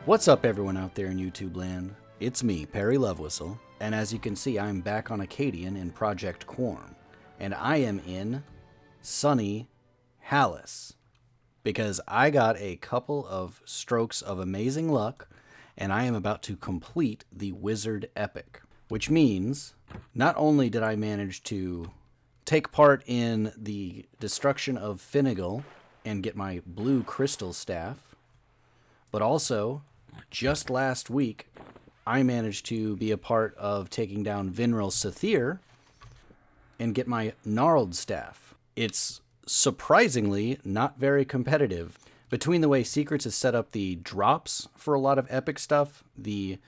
What's up, everyone out there in YouTube land? It's me, Perry Lovewhistle, and as you can see, I'm back on Acadian in Project Quarm, and I am in sunny Hallis, because I got a couple of strokes of amazing luck, and I am about to complete the Wizard Epic, which means not only did I manage to take part in the destruction of Finnegal and get my blue crystal staff, but also, just last week, I managed to be a part of taking down Vinril Sathir and get my gnarled staff. It's surprisingly not very competitive. Between the way Secrets has set up the drops for a lot of epic stuff, the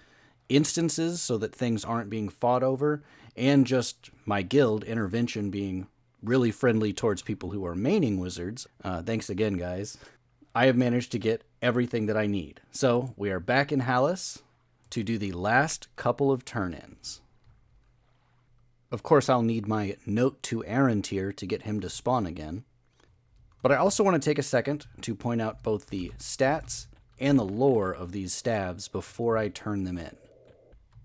instances so that things aren't being fought over, and just my guild, Intervention, being really friendly towards people who are maining wizards. Thanks again, guys. I have managed to get everything that I need. So we are back in Hallis to do the last couple of turn-ins. Of course, I'll need my note to Arantir to get him to spawn again. But I also want to take a second to point out both the stats and the lore of these staves before I turn them in.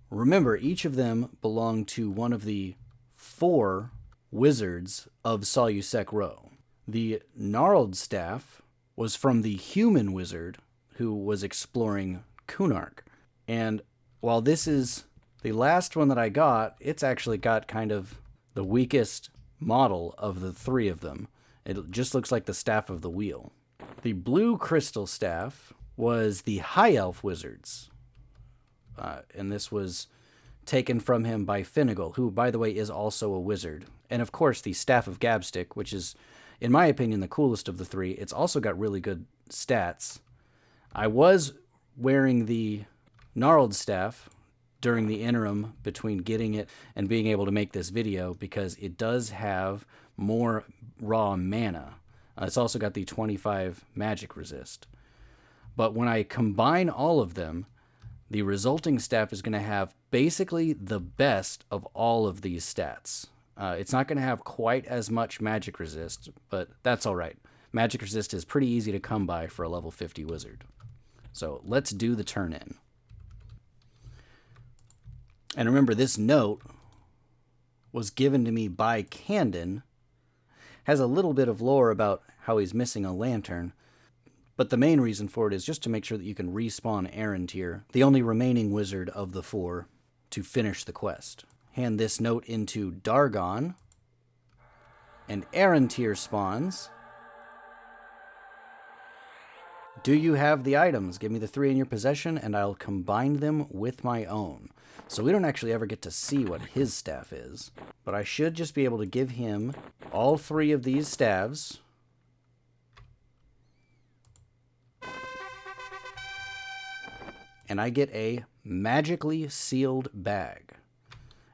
Remember, each of them belong to one of the 4 wizards of Solusek Row. The gnarled staff was from the human wizard who was exploring Kunark. And while this is the last one that I got, it's actually got kind of the weakest model of the 3 of them. It just looks like the Staff of the Wheel. The blue crystal staff was the High Elf wizards. And this was taken from him by Finnegal, who, by the way, is also a wizard. And of course, the Staff of Gabstick, which is, in my opinion, the coolest of the 3. It's also got really good stats. I was wearing the gnarled staff during the interim between getting it and being able to make this video because it does have more raw mana. It's also got the 25 magic resist. But when I combine all of them, the resulting staff is going to have basically the best of all of these stats. It's not going to have quite as much magic resist, but that's all right. Magic resist is pretty easy to come by for a level 50 wizard. So let's do the turn-in. And remember, this note was given to me by Candon. Has a little bit of lore about how he's missing a lantern, but the main reason for it is just to make sure that you can respawn Arantir, the only remaining wizard of the 4, to finish the quest. Hand this note into Dargon, and Arantir spawns. Do you have the items? Give me the 3 in your possession, and I'll combine them with my own. So we don't actually ever get to see what his staff is, but I should just be able to give him all 3 of these staves. And I get a magically sealed bag.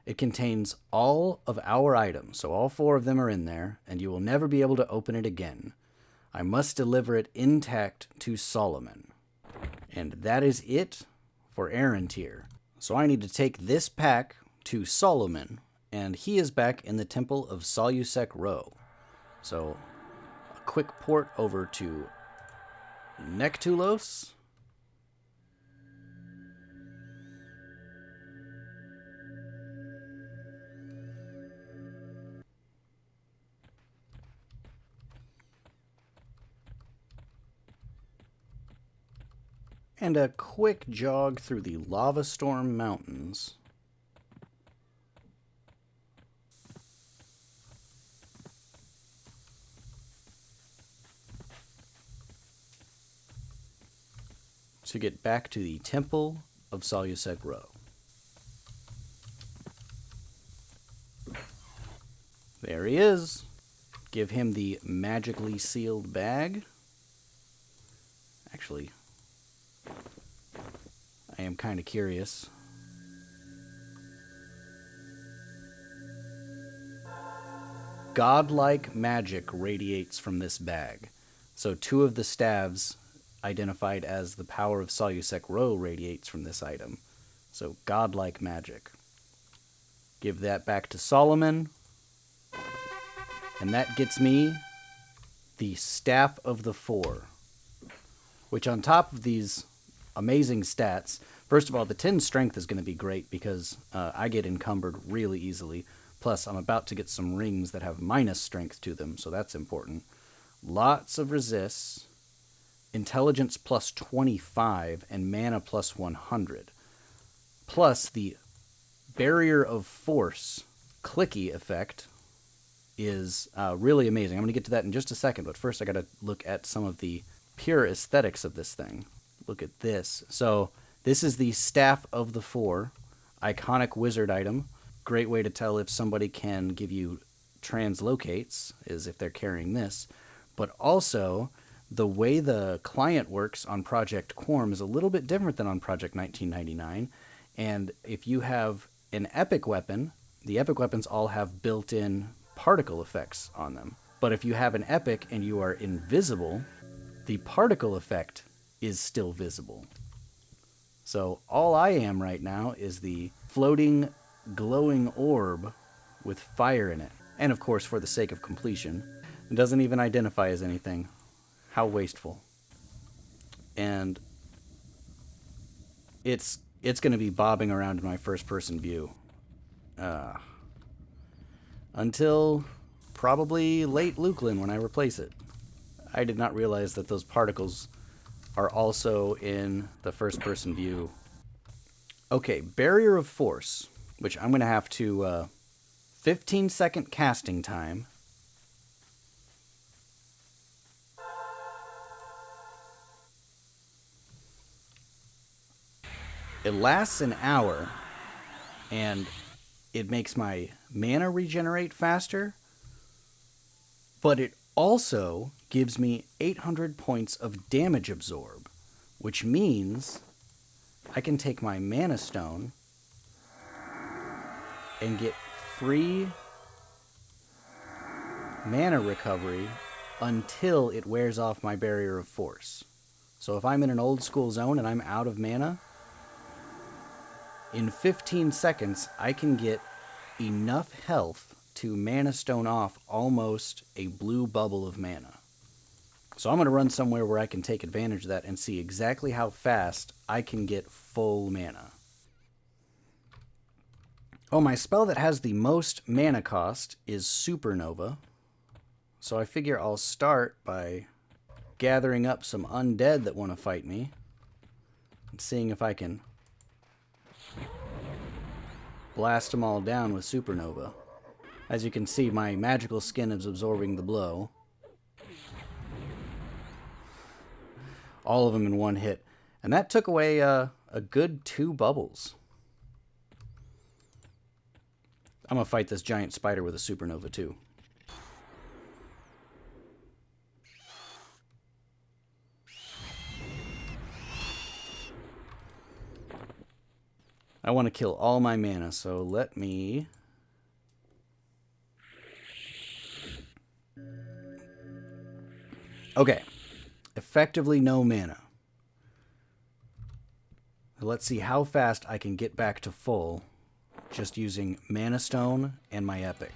It contains all of our items, so all 4 of them are in there, and you will never be able to open it again. I must deliver it intact to Solomon. And that is it for Arantir. So I need to take this pack to Solomon, and he is back in the Temple of Solusek Row. So a quick port over to Nektulos. And a quick jog through the Lava Storm Mountains. To get back to the Temple of Solusek Row. There he is. Give him the magically sealed bag. Actually, I am kind of curious. Godlike magic radiates from this bag. So 2 of the staves identified as the power of Solusek Row radiates from this item. So godlike magic. Give that back to Solomon. And that gets me the Staff of the Four, which on top of these amazing stats. First of all, the 10 strength is going to be great because I get encumbered really easily. Plus, I'm about to get some rings that have minus strength to them, so that's important. Lots of resists, intelligence plus 25, and mana plus 100. Plus, the barrier of force clicky effect is really amazing. I'm going to get to that in just a second, but first I got to look at some of the pure aesthetics of this thing. Look at this. So this is the Staff of the Four, iconic wizard item. Great way to tell if somebody can give you translocates is if they're carrying this. But also, the way the client works on Project Quarm is a little bit different than on Project 1999. And if you have an epic weapon, the epic weapons all have built-in particle effects on them. But if you have an epic and you are invisible, the particle effect is still visible. So all I am right now is the floating, glowing orb with fire in it. And of course, for the sake of completion, it doesn't even identify as anything. How wasteful. And it's going to be bobbing around in my first-person view. Until probably late Luklin when I replace it. I did not realize that those particles are also in the first-person view. Okay, Barrier of Force, which I'm going to have to 15-second casting time. It lasts an hour, and it makes my mana regenerate faster, but it also gives me 800 points of damage absorb, which means I can take my mana stone and get free mana recovery until it wears off my Barrier of Force. So if I'm in an old school zone and I'm out of mana, in 15 seconds I can get enough health to mana stone off almost a blue bubble of mana. So I'm going to run somewhere where I can take advantage of that and see exactly how fast I can get full mana. Oh, my spell that has the most mana cost is Supernova. So I figure I'll start by gathering up some undead that want to fight me and seeing if I can blast them all down with Supernova. As you can see, my magical skin is absorbing the blow. All of them in one hit. And that took away a good 2 bubbles. I'm going to fight this giant spider with a Supernova too. I want to kill all my mana, so let me... Okay. Effectively no mana. Let's see how fast I can get back to full just using Mana Stone and my Epic.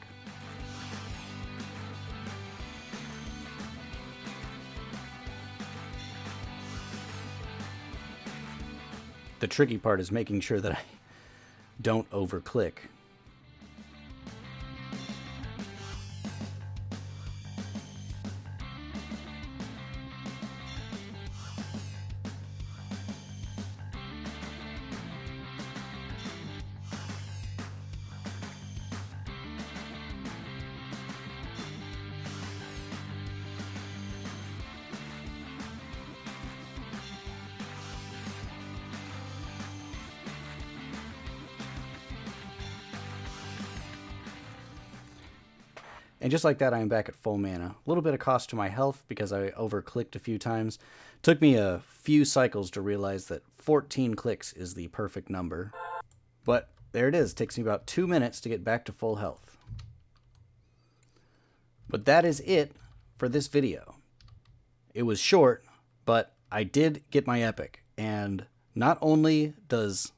The tricky part is making sure that I don't overclick. And just like that, I am back at full mana. A little bit of cost to my health because I overclicked a few times. Took me a few cycles to realize that 14 clicks is the perfect number. But there it is. It takes me about 2 minutes to get back to full health. But that is it for this video. It was short, but I did get my epic. And not only does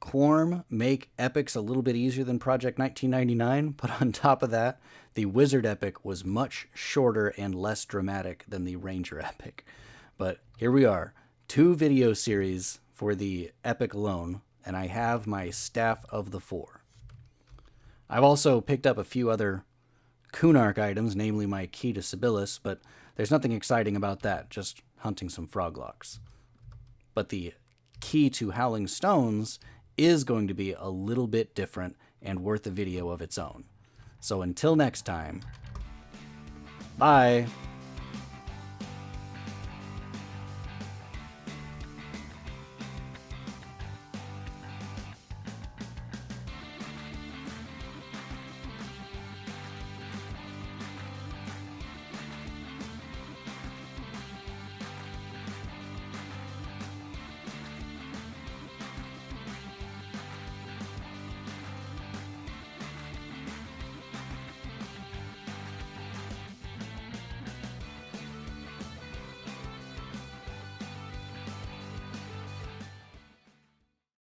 Quarm make epics a little bit easier than Project 1999, but on top of that, the Wizard epic was much shorter and less dramatic than the Ranger epic. But here we are, 2 video series for the Epic alone, and I have my Staff of the Four. I've also picked up a few other Kunark items, namely my Key to Sibyllus, but there's nothing exciting about that, just hunting some froglocks. But the Key to Howling Stones is going to be a little bit different and worth a video of its own. So until next time, bye!